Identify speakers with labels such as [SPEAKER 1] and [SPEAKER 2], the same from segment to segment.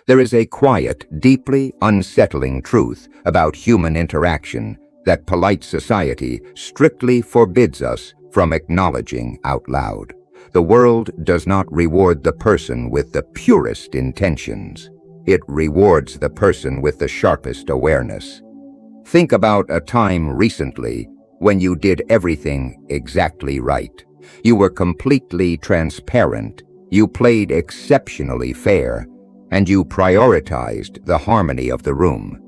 [SPEAKER 1] There is a quiet, deeply unsettling truth about human interaction that polite society strictly forbids us from acknowledging out loud. The world does not reward the person with the purest intentions. It rewards the person with the sharpest awareness. Think about a time recently when you did everything exactly right. You were completely transparent, you played exceptionally fair, and you prioritized the harmony of the room.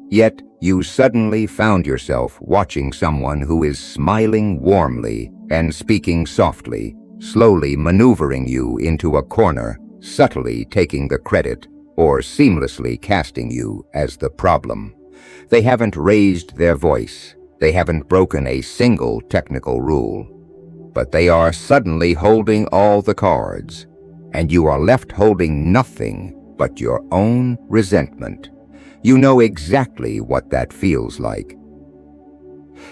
[SPEAKER 1] Yet you suddenly found yourself watching someone who is smiling warmly and speaking softly, slowly maneuvering you into a corner, subtly taking the credit, or seamlessly casting you as the problem. They haven't raised their voice, they haven't broken a single technical rule, but they are suddenly holding all the cards, and you are left holding nothing but your own resentment. You know exactly what that feels like.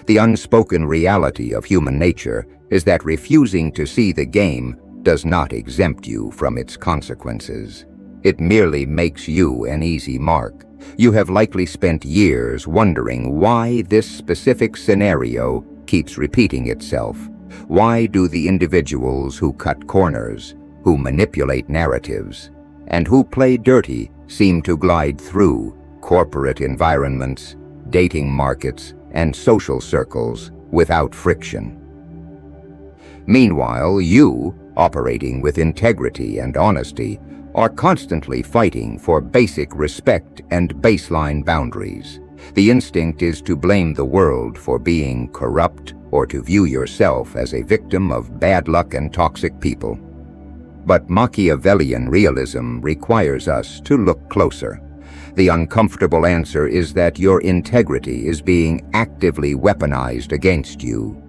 [SPEAKER 1] The unspoken reality of human nature is that refusing to see the game does not exempt you from its consequences. It merely makes you an easy mark. You have likely spent years wondering why this specific scenario keeps repeating itself. Why do the individuals who cut corners, who manipulate narratives, and who play dirty seem to glide through corporate environments, dating markets, and social circles without friction? Meanwhile, you, operating with integrity and honesty, are constantly fighting for basic respect and baseline boundaries. The instinct is to blame the world for being corrupt or to view yourself as a victim of bad luck and toxic people. But Machiavellian realism requires us to look closer. The uncomfortable answer is that your integrity is being actively weaponized against you.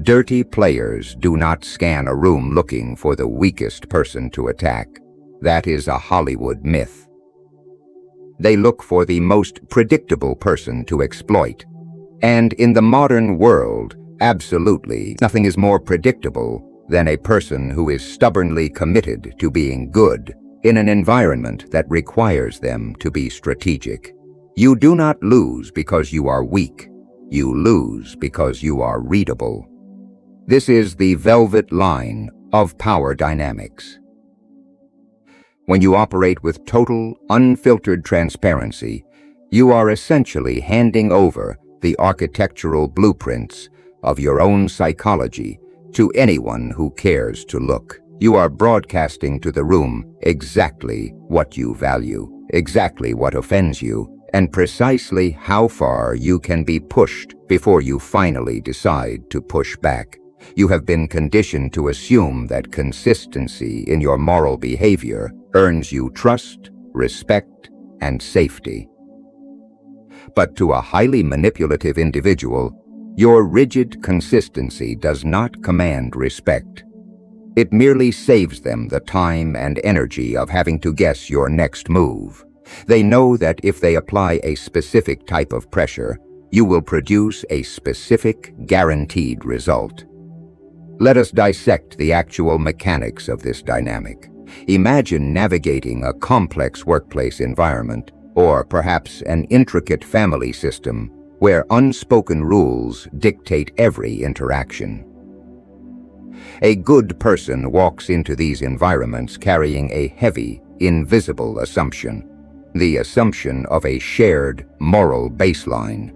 [SPEAKER 1] Dirty players do not scan a room looking for the weakest person to attack. That is a Hollywood myth. They look for the most predictable person to exploit. And in the modern world, absolutely nothing is more predictable than a person who is stubbornly committed to being good in an environment that requires them to be strategic. You do not lose because you are weak. You lose because you are readable. This is the velvet line of power dynamics. When you operate with total, unfiltered transparency, you are essentially handing over the architectural blueprints of your own psychology to anyone who cares to look. You are broadcasting to the room exactly what you value, exactly what offends you, and precisely how far you can be pushed before you finally decide to push back. You have been conditioned to assume that consistency in your moral behavior earns you trust, respect, and safety. But to a highly manipulative individual, your rigid consistency does not command respect. It merely saves them the time and energy of having to guess your next move. They know that if they apply a specific type of pressure, you will produce a specific, guaranteed result. Let us dissect the actual mechanics of this dynamic. Imagine navigating a complex workplace environment, or perhaps an intricate family system where unspoken rules dictate every interaction. A good person walks into these environments carrying a heavy, invisible assumption, the assumption of a shared moral baseline.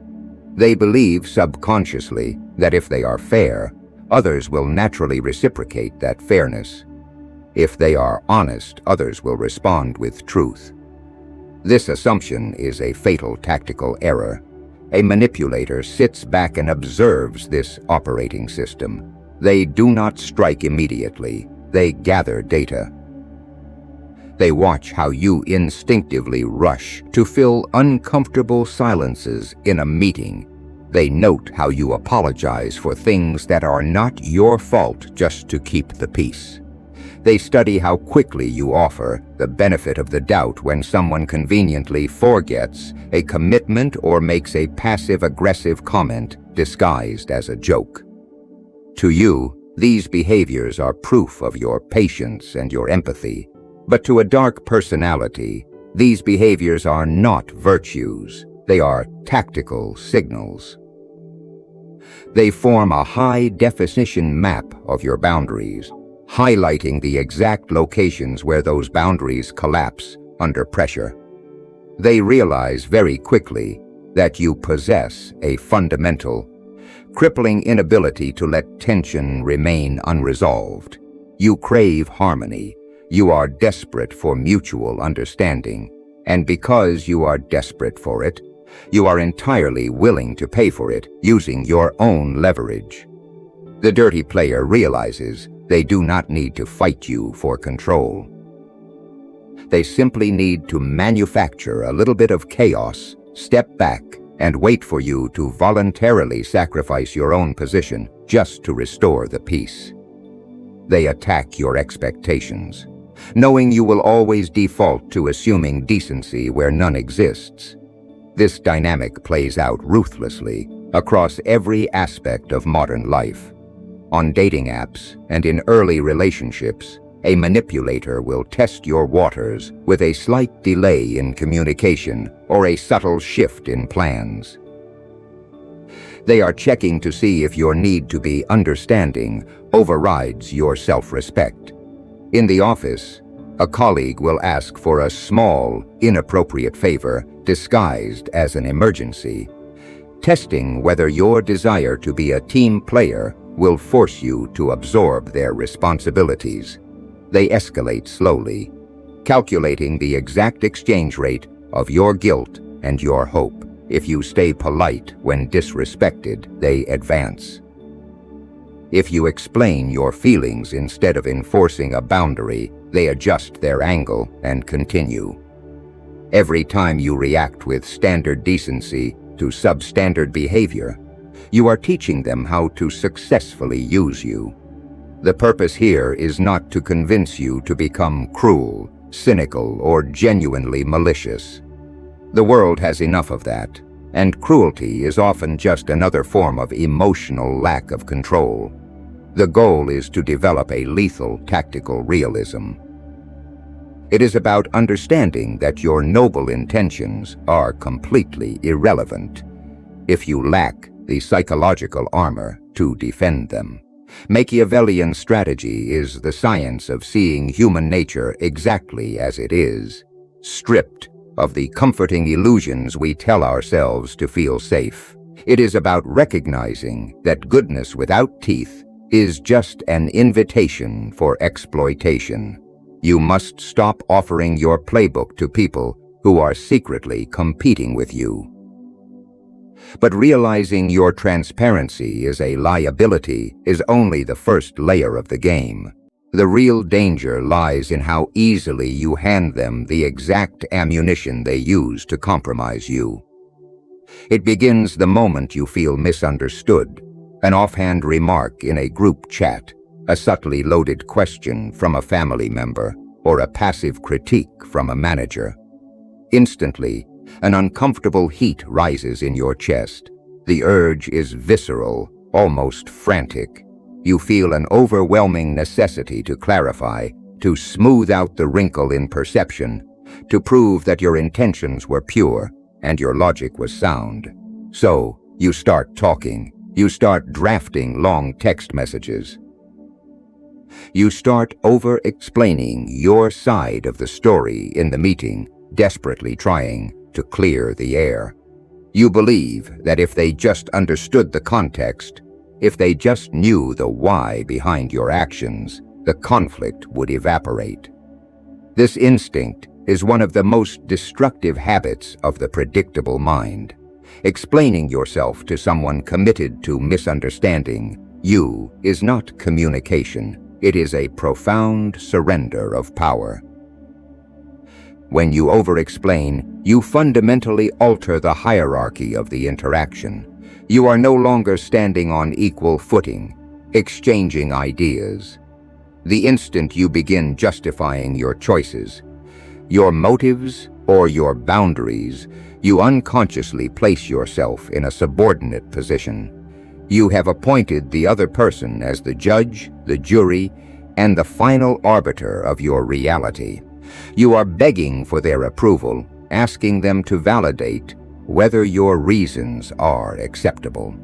[SPEAKER 1] They believe subconsciously that if they are fair, others will naturally reciprocate that fairness. If they are honest, others will respond with truth. This assumption is a fatal tactical error. A manipulator sits back and observes this operating system. They do not strike immediately. They gather data. They watch how you instinctively rush to fill uncomfortable silences in a meeting. They note how you apologize for things that are not your fault just to keep the peace. They study how quickly you offer the benefit of the doubt when someone conveniently forgets a commitment or makes a passive-aggressive comment disguised as a joke. To you, these behaviors are proof of your patience and your empathy. But to a dark personality, these behaviors are not virtues. They are tactical signals. They form a high-definition map of your boundaries, highlighting the exact locations where those boundaries collapse under pressure. They realize very quickly that you possess a fundamental, crippling inability to let tension remain unresolved. You crave harmony. You are desperate for mutual understanding, and because you are desperate for it, you are entirely willing to pay for it using your own leverage. The dirty player realizes they do not need to fight you for control. They simply need to manufacture a little bit of chaos, step back, and wait for you to voluntarily sacrifice your own position just to restore the peace. They attack your expectations, knowing you will always default to assuming decency where none exists. This dynamic plays out ruthlessly across every aspect of modern life. On dating apps and in early relationships, a manipulator will test your waters with a slight delay in communication or a subtle shift in plans. They are checking to see if your need to be understanding overrides your self-respect. In the office, a colleague will ask for a small, inappropriate favor disguised as an emergency, testing whether your desire to be a team player will force you to absorb their responsibilities. They escalate slowly, calculating the exact exchange rate of your guilt and your hope. If you stay polite when disrespected, they advance. If you explain your feelings instead of enforcing a boundary, they adjust their angle and continue. Every time you react with standard decency to substandard behavior, you are teaching them how to successfully use you. The purpose here is not to convince you to become cruel, cynical, or genuinely malicious. The world has enough of that, and cruelty is often just another form of emotional lack of control. The goal is to develop a lethal tactical realism. It is about understanding that your noble intentions are completely irrelevant if you lack the psychological armor to defend them. Machiavellian strategy is the science of seeing human nature exactly as it is, stripped of the comforting illusions we tell ourselves to feel safe. It is about recognizing that goodness without teeth is just an invitation for exploitation. You must stop offering your playbook to people who are secretly competing with you. But realizing your transparency is a liability is only the first layer of the game. The real danger lies in how easily you hand them the exact ammunition they use to compromise you. It begins the moment you feel misunderstood, an offhand remark in a group chat, a subtly loaded question from a family member, or a passive critique from a manager. Instantly, an uncomfortable heat rises in your chest. The urge is visceral, almost frantic. You feel an overwhelming necessity to clarify, to smooth out the wrinkle in perception, to prove that your intentions were pure and your logic was sound. So, you start talking. You start drafting long text messages. You start over-explaining your side of the story in the meeting, desperately trying to clear the air. You believe that if they just understood the context, if they just knew the why behind your actions, the conflict would evaporate. This instinct is one of the most destructive habits of the predictable mind. Explaining yourself to someone committed to misunderstanding you is not communication. It is a profound surrender of power. When you over-explain, you fundamentally alter the hierarchy of the interaction. You are no longer standing on equal footing, exchanging ideas. The instant you begin justifying your choices, your motives, or your boundaries, you unconsciously place yourself in a subordinate position. You have appointed the other person as the judge, the jury, and the final arbiter of your reality. You are begging for their approval, asking them to validate whether your reasons are acceptable.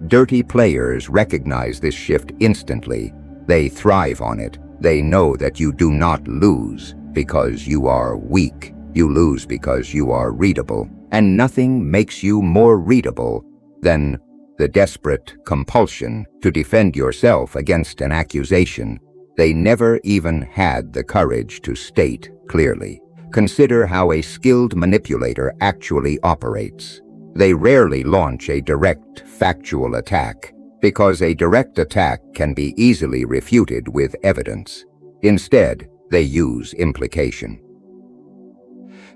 [SPEAKER 1] Dirty players recognize this shift instantly. They thrive on it. They know that you do not lose because you are weak. You lose because you are readable. And nothing makes you more readable than the desperate compulsion to defend yourself against an accusation they never even had the courage to state clearly. Consider how a skilled manipulator actually operates. They rarely launch a direct, factual attack, because a direct attack can be easily refuted with evidence. Instead, they use implication.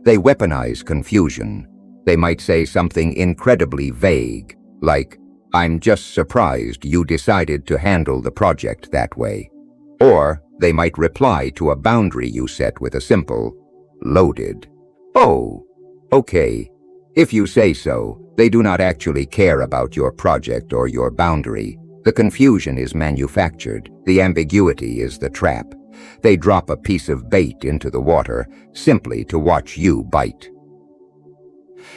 [SPEAKER 1] They weaponize confusion. They might say something incredibly vague, like, "I'm just surprised you decided to handle the project that way." Or they might reply to a boundary you set with a simple, loaded, "Oh, okay." If you say so, they do not actually care about your project or your boundary. The confusion is manufactured. The ambiguity is the trap. They drop a piece of bait into the water simply to watch you bite.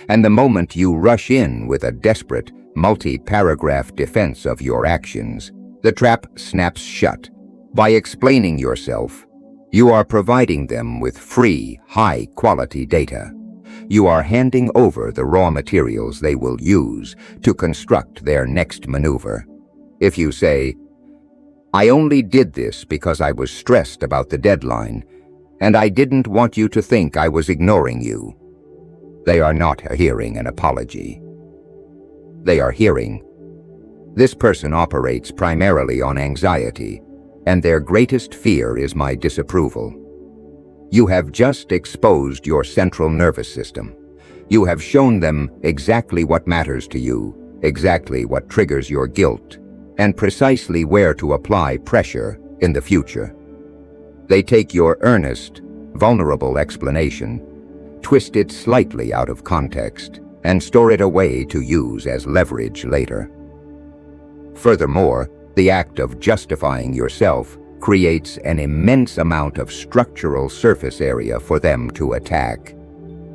[SPEAKER 1] And the moment you rush in with a desperate, multi-paragraph defense of your actions, the trap snaps shut. By explaining yourself, you are providing them with free, high-quality data. You are handing over the raw materials they will use to construct their next maneuver. If you say, "I only did this because I was stressed about the deadline, and I didn't want you to think I was ignoring you," they are not hearing an apology. They are hearing, "This person operates primarily on anxiety, and their greatest fear is my disapproval." You have just exposed your central nervous system. You have shown them exactly what matters to you, exactly what triggers your guilt, and precisely where to apply pressure in the future. They take your earnest, vulnerable explanation, twist it slightly out of context, and store it away to use as leverage later. Furthermore, the act of justifying yourself creates an immense amount of structural surface area for them to attack.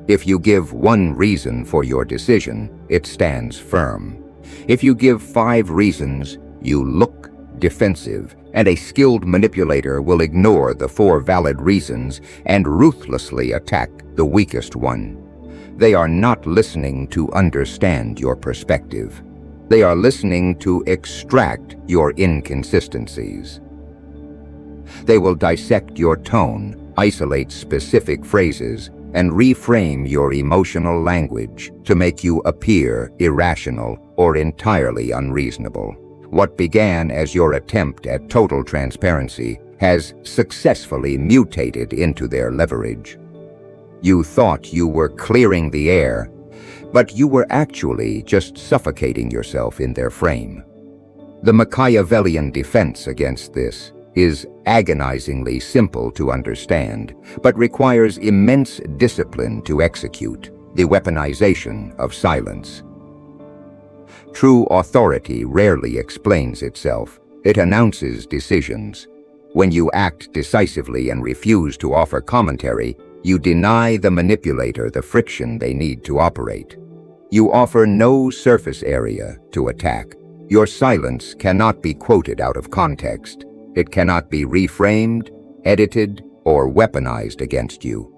[SPEAKER 1] If you give one reason for your decision, it stands firm. If you give 5 reasons, you look defensive, and a skilled manipulator will ignore the 4 valid reasons and ruthlessly attack the weakest one. They are not listening to understand your perspective. They are listening to extract your inconsistencies. They will dissect your tone, isolate specific phrases, and reframe your emotional language to make you appear irrational or entirely unreasonable. What began as your attempt at total transparency has successfully mutated into their leverage. You thought you were clearing the air, but you were actually just suffocating yourself in their frame. The Machiavellian defense against this is agonizingly simple to understand, but requires immense discipline to execute: the weaponization of silence. True authority rarely explains itself. It announces decisions. When you act decisively and refuse to offer commentary, you deny the manipulator the friction they need to operate. You offer no surface area to attack. Your silence cannot be quoted out of context. It cannot be reframed, edited, or weaponized against you.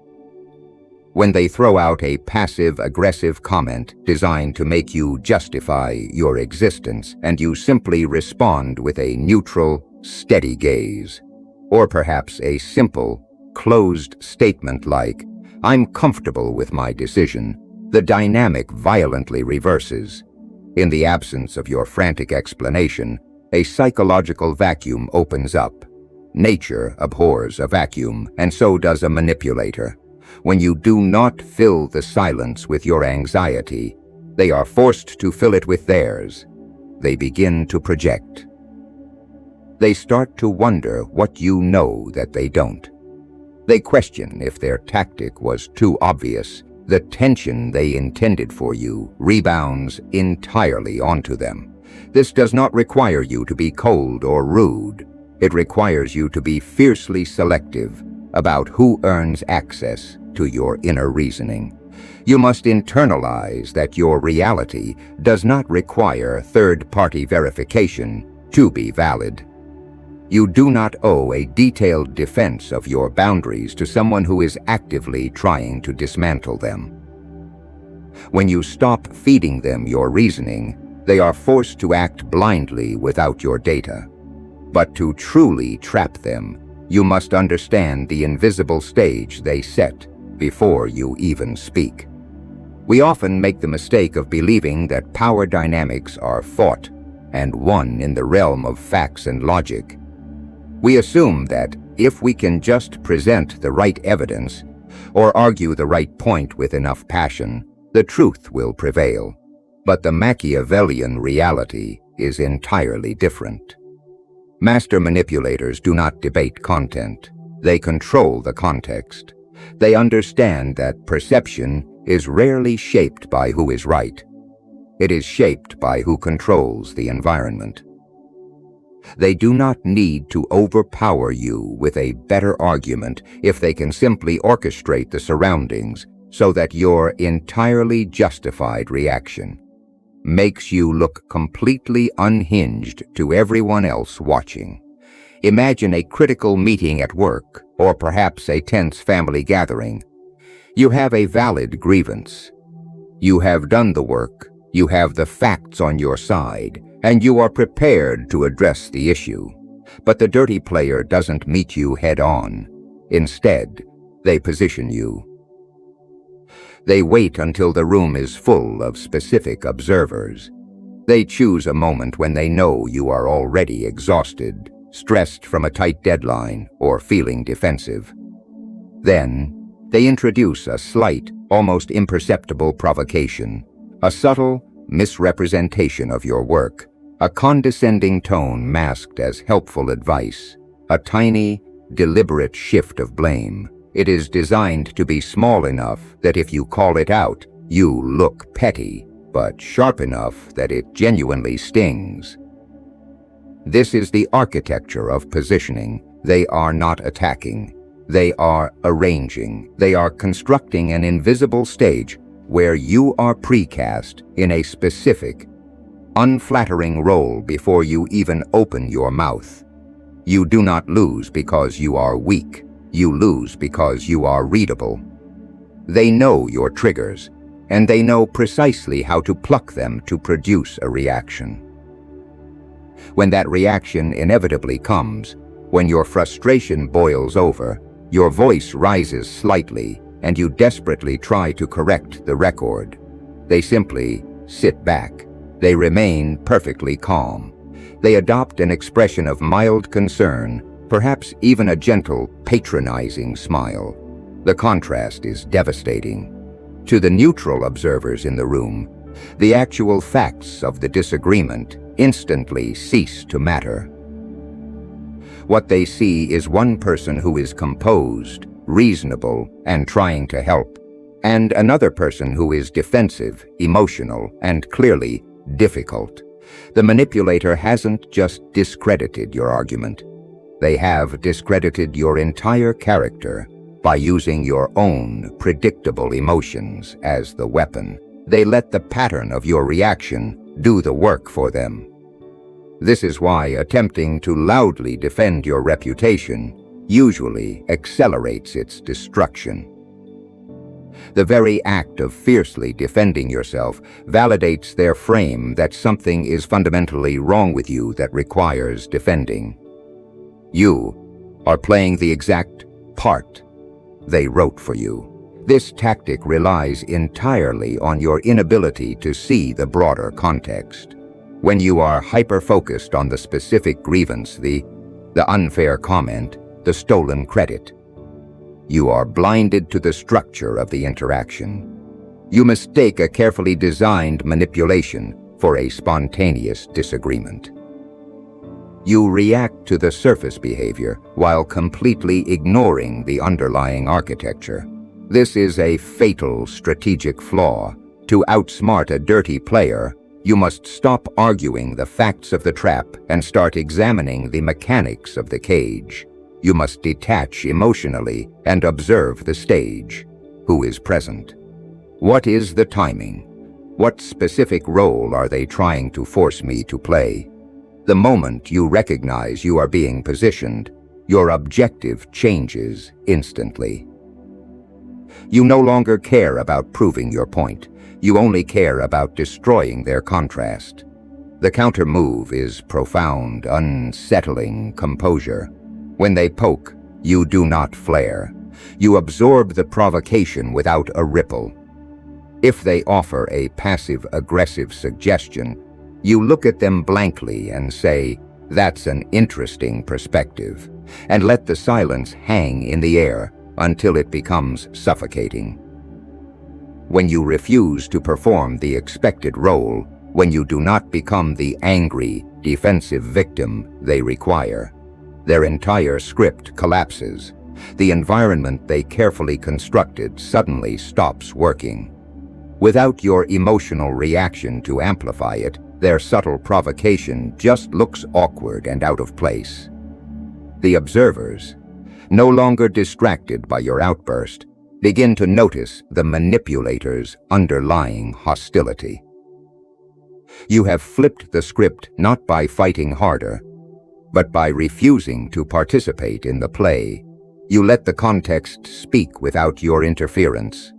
[SPEAKER 1] When they throw out a passive-aggressive comment designed to make you justify your existence, and you simply respond with a neutral, steady gaze, or perhaps a simple, closed statement like, "I'm comfortable with my decision," the dynamic violently reverses. In the absence of your frantic explanation, a psychological vacuum opens up. Nature abhors a vacuum, and so does a manipulator. When you do not fill the silence with your anxiety, they are forced to fill it with theirs. They begin to project. They start to wonder what you know that they don't. They question if their tactic was too obvious. The tension they intended for you rebounds entirely onto them. This does not require you to be cold or rude. It requires you to be fiercely selective, about who earns access to your inner reasoning. You must internalize that your reality does not require third-party verification to be valid. You do not owe a detailed defense of your boundaries to someone who is actively trying to dismantle them. When you stop feeding them your reasoning, they are forced to act blindly without your data. But to truly trap them, you must understand the invisible stage they set before you even speak. We often make the mistake of believing that power dynamics are fought and won in the realm of facts and logic. We assume that if we can just present the right evidence or argue the right point with enough passion, the truth will prevail. But the Machiavellian reality is entirely different. Master manipulators do not debate content. They control the context. They understand that perception is rarely shaped by who is right. It is shaped by who controls the environment. They do not need to overpower you with a better argument if they can simply orchestrate the surroundings so that your entirely justified reaction makes you look completely unhinged to everyone else watching. Imagine a critical meeting at work, or perhaps a tense family gathering. You have a valid grievance. You have done the work, you have the facts on your side, and you are prepared to address the issue. But the dirty player doesn't meet you head-on. Instead, they position you. They wait until the room is full of specific observers. They choose a moment when they know you are already exhausted, stressed from a tight deadline, or feeling defensive. Then, they introduce a slight, almost imperceptible provocation, a subtle misrepresentation of your work, a condescending tone masked as helpful advice, a tiny, deliberate shift of blame. It is designed to be small enough that if you call it out, you look petty, but sharp enough that it genuinely stings. This is the architecture of positioning. They are not attacking. They are arranging. They are constructing an invisible stage where you are precast in a specific, unflattering role before you even open your mouth. You do not lose because you are weak. You lose because you are readable. They know your triggers, and they know precisely how to pluck them to produce a reaction. When that reaction inevitably comes, when your frustration boils over, your voice rises slightly, and you desperately try to correct the record, they simply sit back. They remain perfectly calm. They adopt an expression of mild concern, perhaps even a gentle, patronizing smile. The contrast is devastating. To the neutral observers in the room, the actual facts of the disagreement instantly cease to matter. What they see is one person who is composed, reasonable, and trying to help, and another person who is defensive, emotional, and clearly difficult. The manipulator hasn't just discredited your argument. They have discredited your entire character by using your own predictable emotions as the weapon. They let the pattern of your reaction do the work for them. This is why attempting to loudly defend your reputation usually accelerates its destruction. The very act of fiercely defending yourself validates their frame that something is fundamentally wrong with you that requires defending. You are playing the exact part they wrote for you. This tactic relies entirely on your inability to see the broader context. When you are hyper-focused on the specific grievance, the unfair comment, the stolen credit, you are blinded to the structure of the interaction. You mistake a carefully designed manipulation for a spontaneous disagreement. You react to the surface behavior while completely ignoring the underlying architecture. This is a fatal strategic flaw. To outsmart a dirty player, you must stop arguing the facts of the trap and start examining the mechanics of the cage. You must detach emotionally and observe the stage. Who is present? What is the timing? What specific role are they trying to force me to play? The moment you recognize you are being positioned, your objective changes instantly. You no longer care about proving your point. You only care about destroying their contrast. The counter move is profound, unsettling composure. When they poke, you do not flare. You absorb the provocation without a ripple. If they offer a passive-aggressive suggestion, you look at them blankly and say, "That's an interesting perspective," and let the silence hang in the air until it becomes suffocating. When you refuse to perform the expected role, when you do not become the angry, defensive victim they require, their entire script collapses. The environment they carefully constructed suddenly stops working. Without your emotional reaction to amplify it, their subtle provocation just looks awkward and out of place. The observers, no longer distracted by your outburst, begin to notice the manipulator's underlying hostility. You have flipped the script not by fighting harder, but by refusing to participate in the play. You let the context speak without your interference.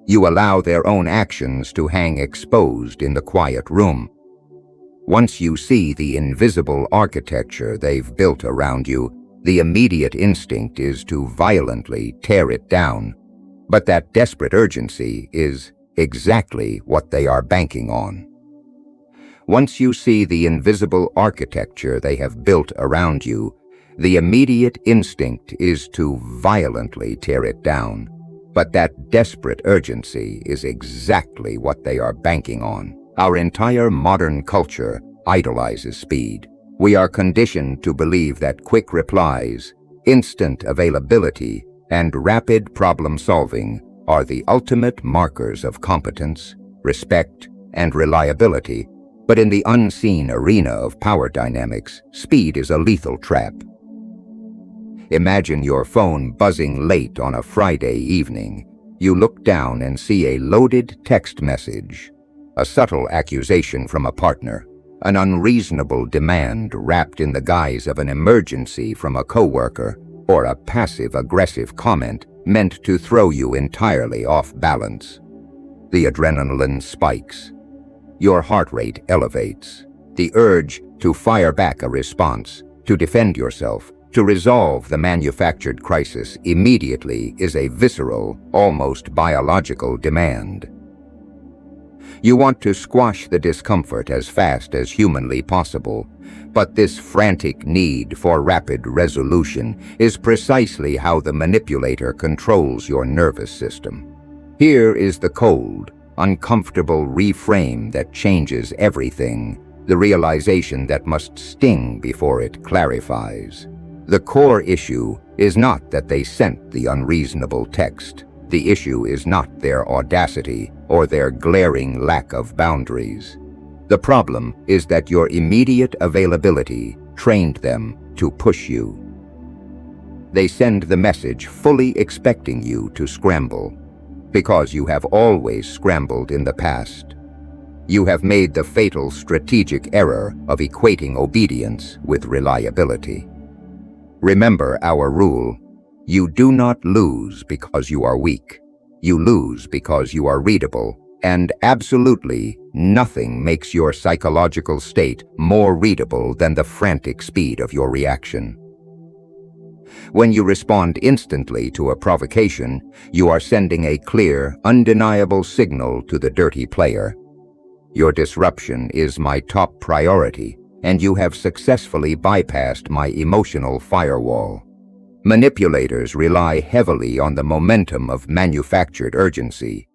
[SPEAKER 1] You allow their own actions to hang exposed in the quiet room. Once you see the invisible architecture they've built around you, the immediate instinct is to violently tear it down. But that desperate urgency is exactly what they are banking on. Once you see the invisible architecture they have built around you, the immediate instinct is to violently tear it down. But that desperate urgency is exactly what they are banking on. Our entire modern culture idolizes speed. We are conditioned to believe that quick replies, instant availability, and rapid problem-solving are the ultimate markers of competence, respect, and reliability. But in the unseen arena of power dynamics, speed is a lethal trap. Imagine your phone buzzing late on a Friday evening. You look down and see a loaded text message, a subtle accusation from a partner, an unreasonable demand wrapped in the guise of an emergency from a coworker, or a passive-aggressive comment meant to throw you entirely off balance. The adrenaline spikes. Your heart rate elevates. The urge to fire back a response, to defend yourself, to resolve the manufactured crisis immediately is a visceral, almost biological demand. You want to squash the discomfort as fast as humanly possible, but this frantic need for rapid resolution is precisely how the manipulator controls your nervous system. Here is the cold, uncomfortable reframe that changes everything, the realization that must sting before it clarifies. The core issue is not that they sent the unreasonable text. The issue is not their audacity or their glaring lack of boundaries. The problem is that your immediate availability trained them to push you. They send the message fully expecting you to scramble, because you have always scrambled in the past. You have made the fatal strategic error of equating obedience with reliability. Remember our rule: you do not lose because you are weak. You lose because you are readable, and absolutely nothing makes your psychological state more readable than the frantic speed of your reaction. When you respond instantly to a provocation, you are sending a clear, undeniable signal to the dirty player. Your disruption is my top priority, and you have successfully bypassed my emotional firewall. Manipulators rely heavily on the momentum of manufactured urgency.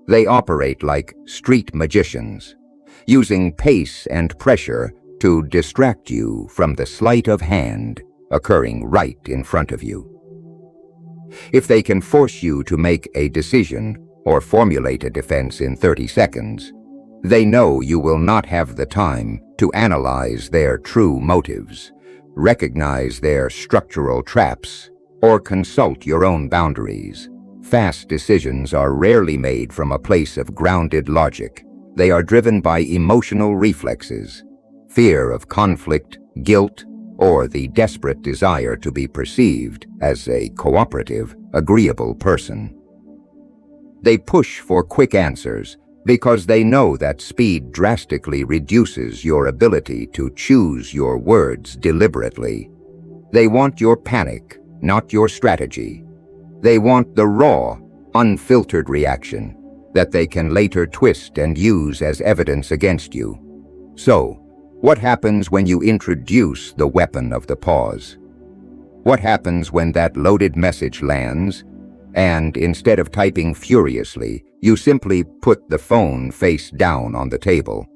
[SPEAKER 1] They operate like street magicians, using pace and pressure to distract you from the sleight of hand occurring right in front of you. If they can force you to make a decision or formulate a defense in 30 seconds, they know you will not have the time to analyze their true motives. recognize their structural traps, or consult your own boundaries. Fast decisions are rarely made from a place of grounded logic. They are driven by emotional reflexes, fear of conflict, guilt, or the desperate desire to be perceived as a cooperative, agreeable person. They push for quick answers because they know that speed drastically reduces your ability to choose your words deliberately. They want your panic, not your strategy. They want the raw, unfiltered reaction that they can later twist and use as evidence against you. So, what happens when you introduce the weapon of the pause? What happens when that loaded message lands, and instead of typing furiously, you simply put the phone face down on the table?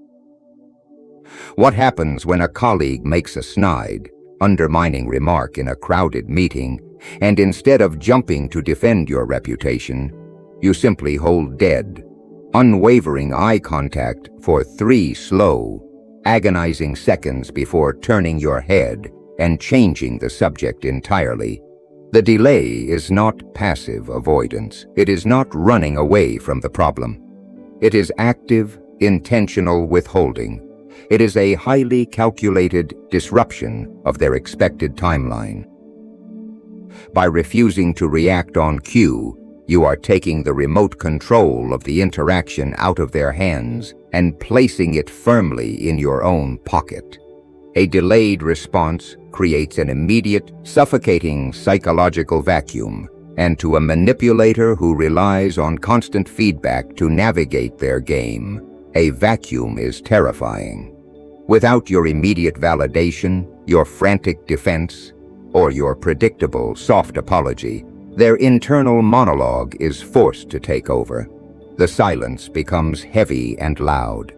[SPEAKER 1] What happens when a colleague makes a snide, undermining remark in a crowded meeting, and instead of jumping to defend your reputation, you simply hold dead, unwavering eye contact for 3 slow, agonizing seconds before turning your head and changing the subject entirely? The delay is not passive avoidance. It is not running away from the problem. It is active, intentional withholding. It is a highly calculated disruption of their expected timeline. By refusing to react on cue, you are taking the remote control of the interaction out of their hands and placing it firmly in your own pocket. A delayed response creates an immediate, suffocating psychological vacuum, and to a manipulator who relies on constant feedback to navigate their game, a vacuum is terrifying. Without your immediate validation, your frantic defense, or your predictable soft apology, their internal monologue is forced to take over. The silence becomes heavy and loud.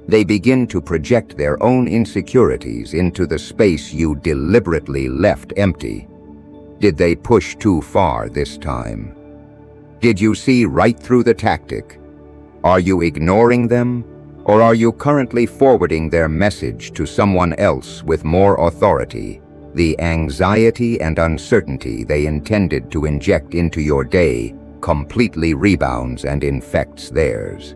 [SPEAKER 1] They begin to project their own insecurities into the space you deliberately left empty. Did they push too far this time? Did you see right through the tactic? Are you ignoring them, or are you currently forwarding their message to someone else with more authority? The anxiety and uncertainty they intended to inject into your day completely rebounds and infects theirs.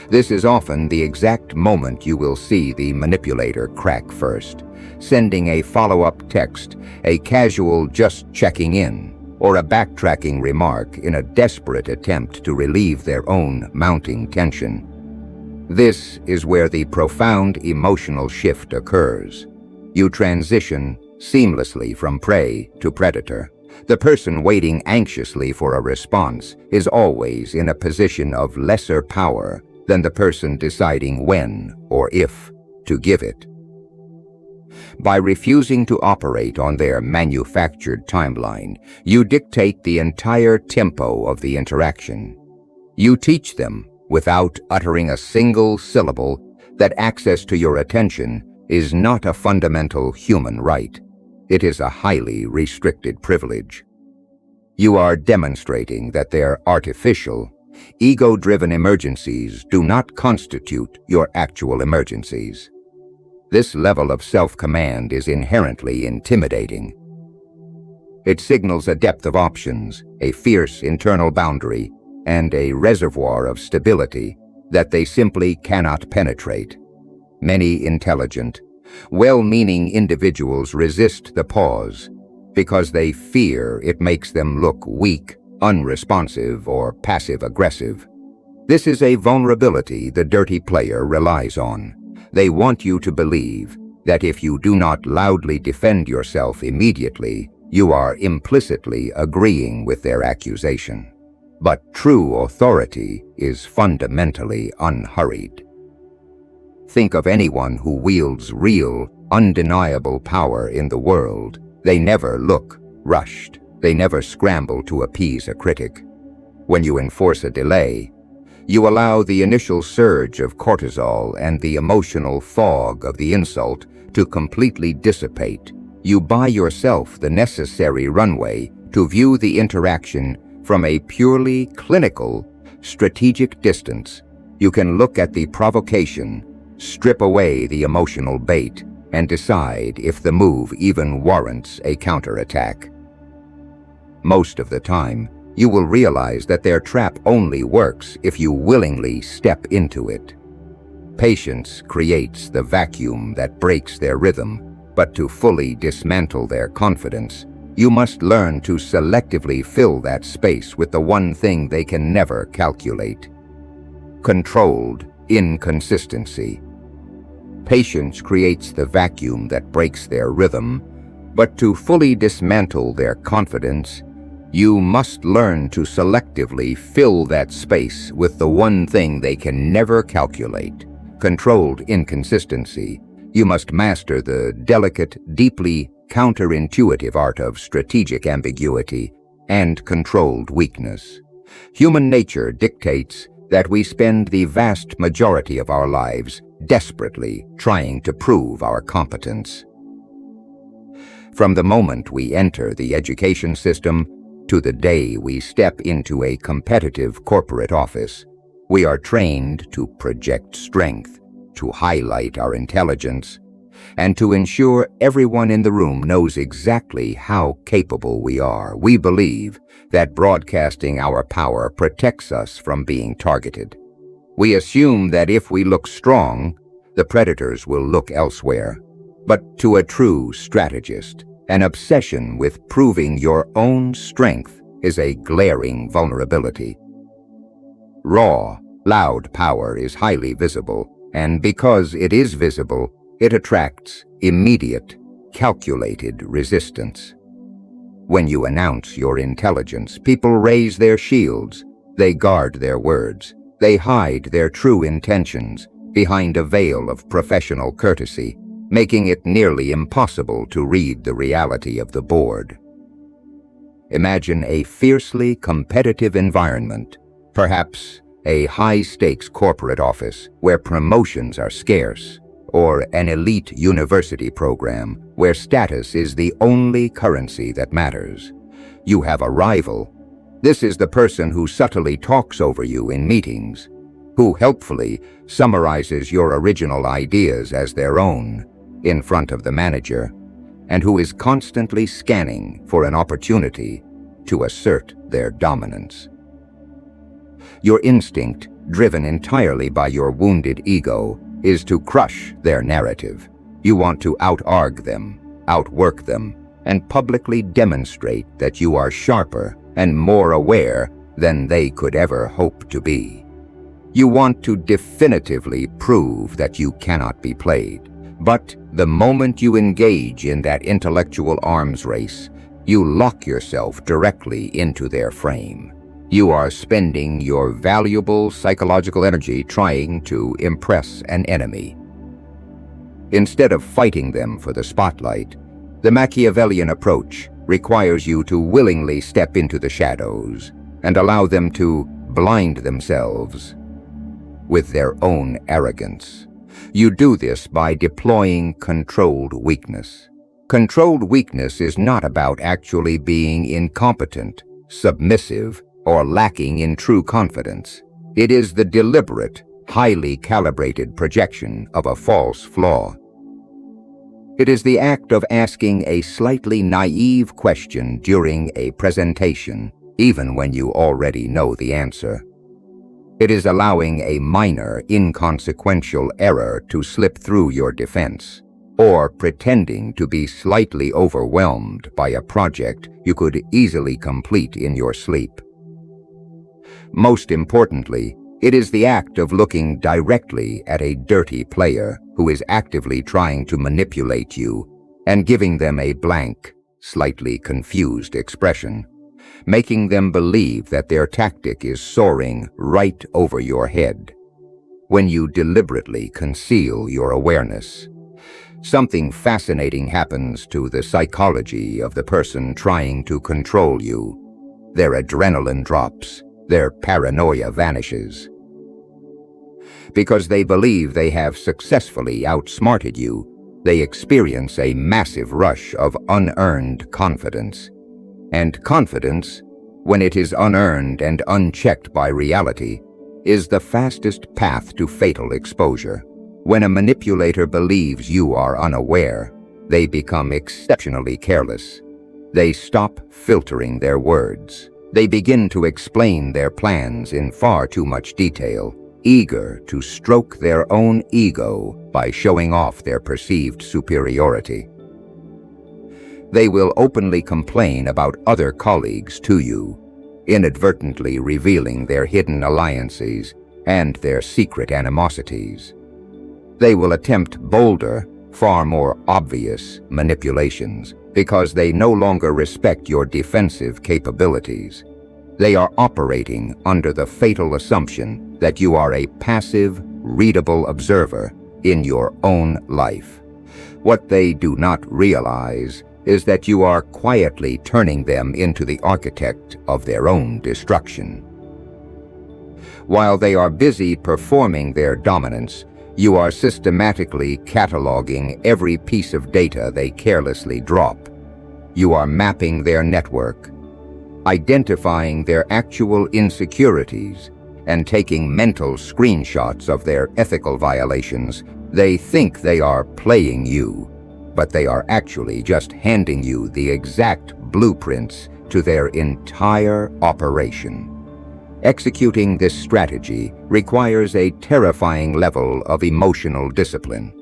[SPEAKER 1] This is often the exact moment you will see the manipulator crack first, sending a follow-up text, a casual just checking in, or a backtracking remark in a desperate attempt to relieve their own mounting tension. This is where the profound emotional shift occurs. You transition seamlessly from prey to predator. The person waiting anxiously for a response is always in a position of lesser power than the person deciding when or if to give it. By refusing to operate on their manufactured timeline, you dictate the entire tempo of the interaction. You teach them, without uttering a single syllable, that access to your attention is not a fundamental human right. It is a highly restricted privilege. You are demonstrating that their artificial, ego-driven emergencies do not constitute your actual emergencies. This level of self-command is inherently intimidating. It signals a depth of options, a fierce internal boundary, and a reservoir of stability that they simply cannot penetrate. Many intelligent, well-meaning individuals resist the pause because they fear it makes them look weak, unresponsive, or passive-aggressive. This is a vulnerability the dirty player relies on. They want you to believe that if you do not loudly defend yourself immediately, you are implicitly agreeing with their accusation. But true authority is fundamentally unhurried. Think of anyone who wields real, undeniable power in the world. They never look rushed. They never scramble to appease a critic. When you enforce a delay, you allow the initial surge of cortisol and the emotional fog of the insult to completely dissipate. You buy yourself the necessary runway to view the interaction from a purely clinical, strategic distance. You can look at the provocation, strip away the emotional bait, and decide if the move even warrants a counterattack. Most of the time, you will realize that their trap only works if you willingly step into it. Patience creates the vacuum that breaks their rhythm, but to fully dismantle their confidence, you must learn to selectively fill that space with the one thing they can never calculate: controlled inconsistency. Patience creates the vacuum that breaks their rhythm, but to fully dismantle their confidence, you must learn to selectively fill that space with the one thing they can never calculate: controlled inconsistency. You must master the delicate, deeply counterintuitive art of strategic ambiguity and controlled weakness. Human nature dictates that we spend the vast majority of our lives desperately trying to prove our competence. From the moment we enter the education system to the day we step into a competitive corporate office, we are trained to project strength, to highlight our intelligence, and to ensure everyone in the room knows exactly how capable we are. We believe that broadcasting our power protects us from being targeted. We assume that if we look strong, the predators will look elsewhere. But to a true strategist, an obsession with proving your own strength is a glaring vulnerability. Raw, loud power is highly visible, and because it is visible, it attracts immediate, calculated resistance. When you announce your intelligence, people raise their shields, they guard their words, they hide their true intentions behind a veil of professional courtesy, making it nearly impossible to read the reality of the board. Imagine a fiercely competitive environment, perhaps a high-stakes corporate office where promotions are scarce, or an elite university program where status is the only currency that matters. You have a rival. This is the person who subtly talks over you in meetings, who helpfully summarizes your original ideas as their own in front of the manager, and who is constantly scanning for an opportunity to assert their dominance. Your instinct, driven entirely by your wounded ego, is to crush their narrative. You want to out-argue them, outwork them, and publicly demonstrate that you are sharper and more aware than they could ever hope to be. You want to definitively prove that you cannot be played. But the moment you engage in that intellectual arms race, you lock yourself directly into their frame. You are spending your valuable psychological energy trying to impress an enemy. Instead of fighting them for the spotlight, the Machiavellian approach requires you to willingly step into the shadows and allow them to blind themselves with their own arrogance. You do this by deploying controlled weakness. Controlled weakness is not about actually being incompetent, submissive, or lacking in true confidence. It is the deliberate, highly calibrated projection of a false flaw. It is the act of asking a slightly naive question during a presentation, even when you already know the answer. It is allowing a minor, inconsequential error to slip through your defense, or pretending to be slightly overwhelmed by a project you could easily complete in your sleep. Most importantly, it is the act of looking directly at a dirty player who is actively trying to manipulate you and giving them a blank, slightly confused expression, making them believe that their tactic is soaring right over your head. When you deliberately conceal your awareness, something fascinating happens to the psychology of the person trying to control you. Their adrenaline drops. Their paranoia vanishes. Because they believe they have successfully outsmarted you, they experience a massive rush of unearned confidence. And confidence, when it is unearned and unchecked by reality, is the fastest path to fatal exposure. When a manipulator believes you are unaware, they become exceptionally careless. They stop filtering their words. They begin to explain their plans in far too much detail, eager to stroke their own ego by showing off their perceived superiority. They will openly complain about other colleagues to you, inadvertently revealing their hidden alliances and their secret animosities. They will attempt bolder, far more obvious manipulations because they no longer respect your defensive capabilities. They are operating under the fatal assumption that you are a passive, readable observer in your own life. What they do not realize is that you are quietly turning them into the architect of their own destruction. While they are busy performing their dominance, you are systematically cataloging every piece of data they carelessly drop. You are mapping their network, identifying their actual insecurities, and taking mental screenshots of their ethical violations. They think they are playing you, but they are actually just handing you the exact blueprints to their entire operation. Executing this strategy requires a terrifying level of emotional discipline.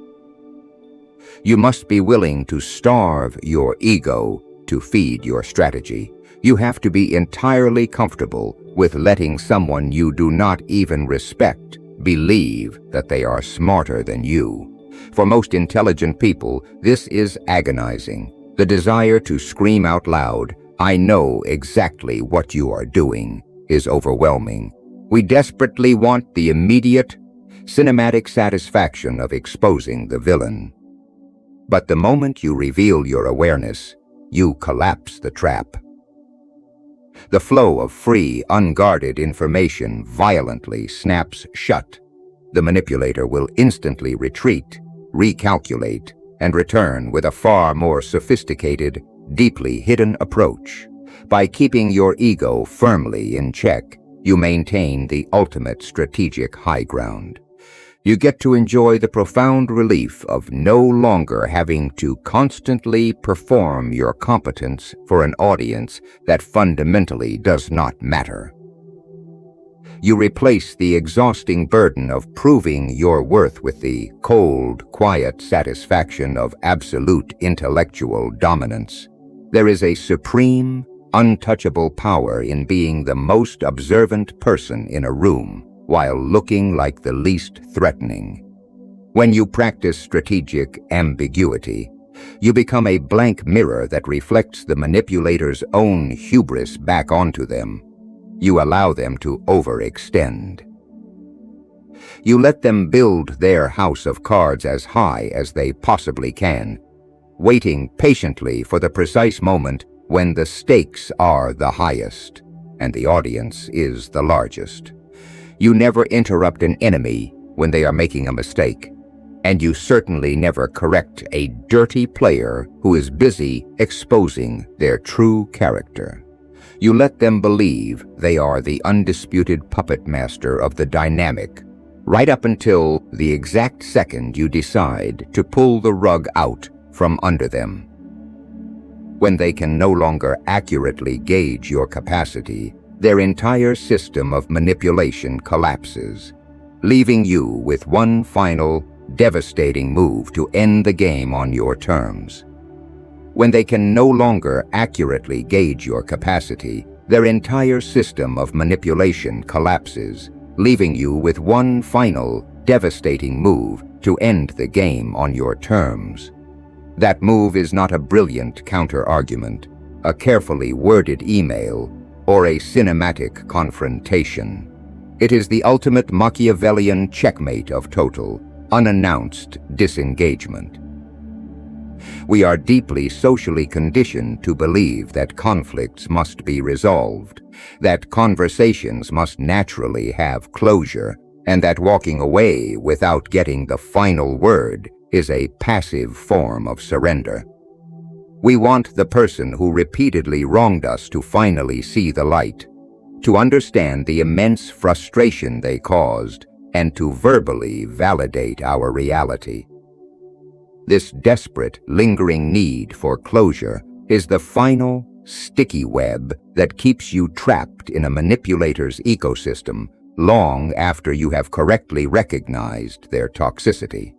[SPEAKER 1] You must be willing to starve your ego to feed your strategy. You have to be entirely comfortable with letting someone you do not even respect believe that they are smarter than you. For most intelligent people, this is agonizing. The desire to scream out loud, "I know exactly what you are doing," is overwhelming. We desperately want the immediate, cinematic satisfaction of exposing the villain. But the moment you reveal your awareness, you collapse the trap. The flow of free, unguarded information violently snaps shut. The manipulator will instantly retreat, recalculate, and return with a far more sophisticated, deeply hidden approach. By keeping your ego firmly in check, you maintain the ultimate strategic high ground. You get to enjoy the profound relief of no longer having to constantly perform your competence for an audience that fundamentally does not matter. You replace the exhausting burden of proving your worth with the cold, quiet satisfaction of absolute intellectual dominance. There is a supreme, untouchable power in being the most observant person in a room while looking like the least threatening. When you practice strategic ambiguity, you become a blank mirror that reflects the manipulator's own hubris back onto them. You allow them to overextend. You let them build their house of cards as high as they possibly can, waiting patiently for the precise moment when the stakes are the highest and the audience is the largest. You never interrupt an enemy when they are making a mistake, and you certainly never correct a dirty player who is busy exposing their true character. You let them believe they are the undisputed puppet master of the dynamic, right up until the exact second you decide to pull the rug out from under them. When they can no longer accurately gauge your capacity, their entire system of manipulation collapses, leaving you with one final, devastating move to end the game on your terms. When they can no longer accurately gauge your capacity, their entire system of manipulation collapses, leaving you with one final, devastating move to end the game on your terms. That move is not a brilliant counter-argument, a carefully worded email, or a cinematic confrontation. It is the ultimate Machiavellian checkmate of total, unannounced disengagement. We are deeply socially conditioned to believe that conflicts must be resolved, that conversations must naturally have closure, and that walking away without getting the final word is a passive form of surrender. We want the person who repeatedly wronged us to finally see the light, to understand the immense frustration they caused, and to verbally validate our reality. This desperate, lingering need for closure is the final, sticky web that keeps you trapped in a manipulator's ecosystem long after you have correctly recognized their toxicity.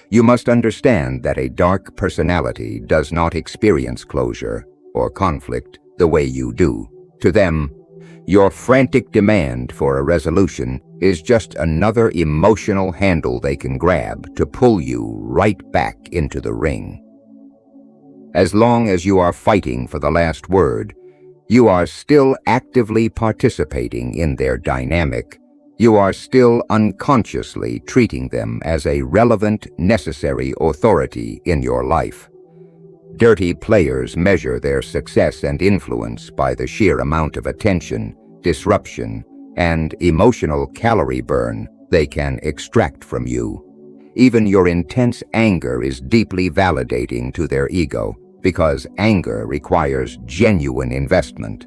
[SPEAKER 1] You must understand that a dark personality does not experience closure or conflict the way you do. To them, your frantic demand for a resolution is just another emotional handle they can grab to pull you right back into the ring. As long as you are fighting for the last word, you are still actively participating in their dynamic. You are still unconsciously treating them as a relevant, necessary authority in your life. Dirty players measure their success and influence by the sheer amount of attention, disruption, and emotional calorie burn they can extract from you. Even your intense anger is deeply validating to their ego, because anger requires genuine investment.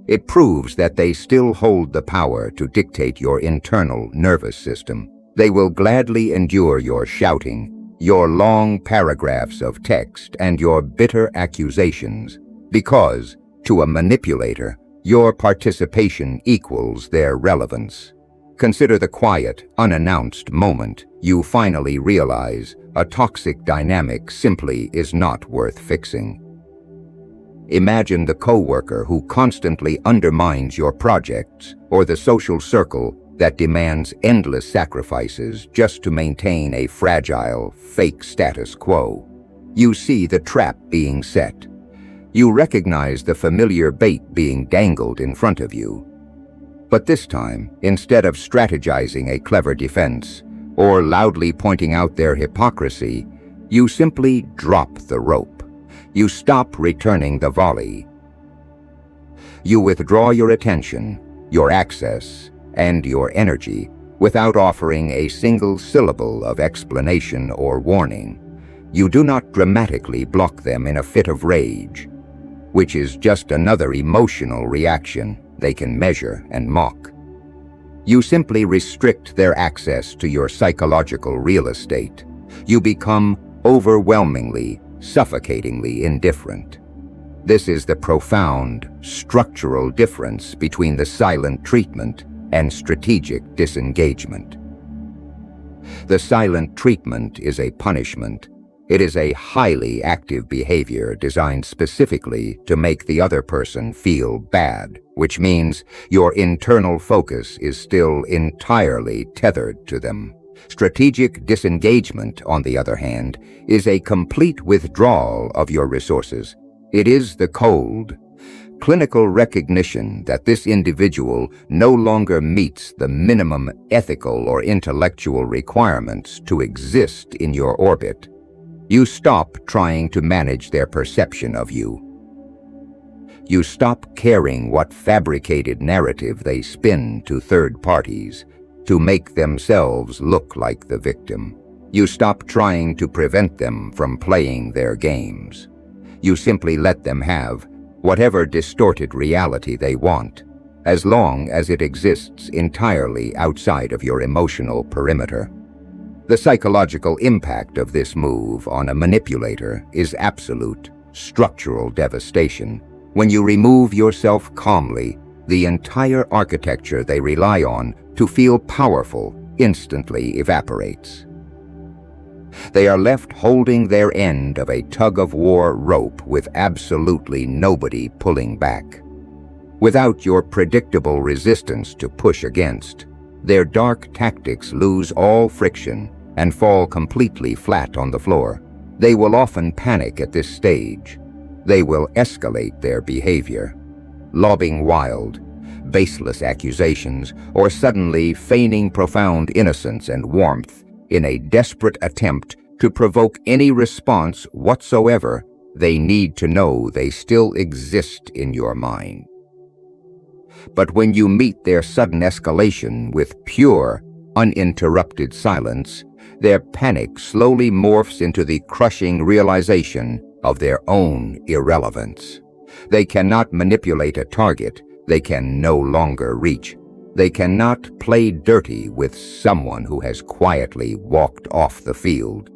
[SPEAKER 1] It proves that they still hold the power to dictate your internal nervous system. They will gladly endure your shouting, your long paragraphs of text, and your bitter accusations, because, to a manipulator, your participation equals their relevance. Consider the quiet, unannounced moment you finally realize a toxic dynamic simply is not worth fixing. Imagine the coworker who constantly undermines your projects, or the social circle that demands endless sacrifices just to maintain a fragile, fake status quo. You see the trap being set. You recognize the familiar bait being dangled in front of you. But this time, instead of strategizing a clever defense or loudly pointing out their hypocrisy, you simply drop the rope. You stop returning the volley. You withdraw your attention, your access, and your energy without offering a single syllable of explanation or warning. You do not dramatically block them in a fit of rage, which is just another emotional reaction they can measure and mock. You simply restrict their access to your psychological real estate. You become overwhelmingly, suffocatingly indifferent. This is the profound, structural difference between the silent treatment and strategic disengagement. The silent treatment is a punishment. It is a highly active behavior designed specifically to make the other person feel bad, which means your internal focus is still entirely tethered to them. Strategic disengagement, on the other hand, is a complete withdrawal of your resources. It is the cold, clinical recognition that this individual no longer meets the minimum ethical or intellectual requirements to exist in your orbit. You stop trying to manage their perception of you. You stop caring what fabricated narrative they spin to third parties to make themselves look like the victim. You stop trying to prevent them from playing their games. You simply let them have whatever distorted reality they want, as long as it exists entirely outside of your emotional perimeter. The psychological impact of this move on a manipulator is absolute, structural devastation. When you remove yourself calmly, the entire architecture they rely on to feel powerful instantly evaporates. They are left holding their end of a tug-of-war rope with absolutely nobody pulling back. Without your predictable resistance to push against, their dark tactics lose all friction and fall completely flat on the floor. They will often panic at this stage. They will escalate their behavior, lobbing wild, baseless accusations or suddenly feigning profound innocence and warmth in a desperate attempt to provoke any response whatsoever. They need to know they still exist in your mind. But when you meet their sudden escalation with pure, uninterrupted silence, their panic slowly morphs into the crushing realization of their own irrelevance. They cannot manipulate a target they can no longer reach. They cannot play dirty with someone who has quietly walked off the field.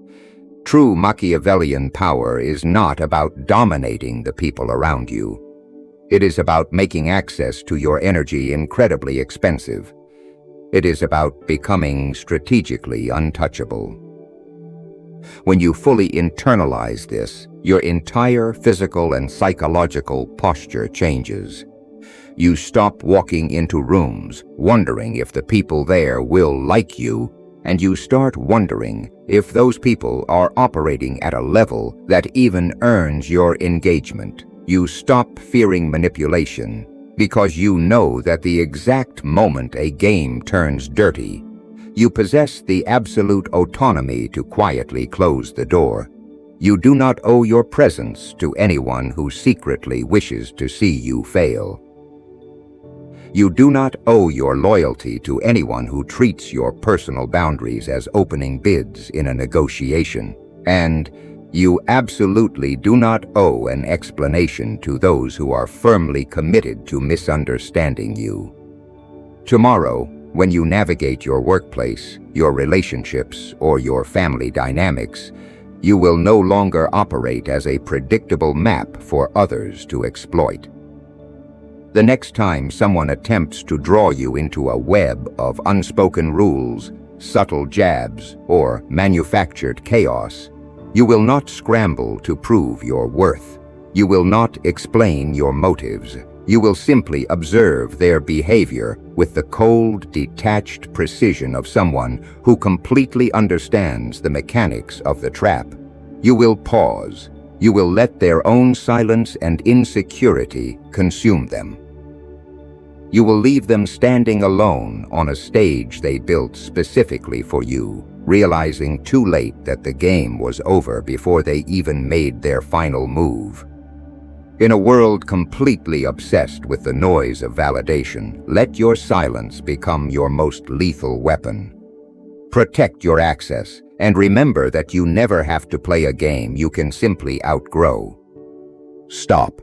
[SPEAKER 1] True Machiavellian power is not about dominating the people around you. It is about making access to your energy incredibly expensive. It is about becoming strategically untouchable. When you fully internalize this, your entire physical and psychological posture changes. You stop walking into rooms wondering if the people there will like you, and you start wondering if those people are operating at a level that even earns your engagement. You stop fearing manipulation because you know that the exact moment a game turns dirty, you possess the absolute autonomy to quietly close the door. You do not owe your presence to anyone who secretly wishes to see you fail. You do not owe your loyalty to anyone who treats your personal boundaries as opening bids in a negotiation. And you absolutely do not owe an explanation to those who are firmly committed to misunderstanding you. Tomorrow, when you navigate your workplace, your relationships, or your family dynamics, you will no longer operate as a predictable map for others to exploit. The next time someone attempts to draw you into a web of unspoken rules, subtle jabs, or manufactured chaos, you will not scramble to prove your worth. You will not explain your motives. You will simply observe their behavior with the cold, detached precision of someone who completely understands the mechanics of the trap. You will pause. You will let their own silence and insecurity consume them. You will leave them standing alone on a stage they built specifically for you, realizing too late that the game was over before they even made their final move. In a world completely obsessed with the noise of validation, let your silence become your most lethal weapon. Protect your access, and remember that you never have to play a game you can simply outgrow. Stop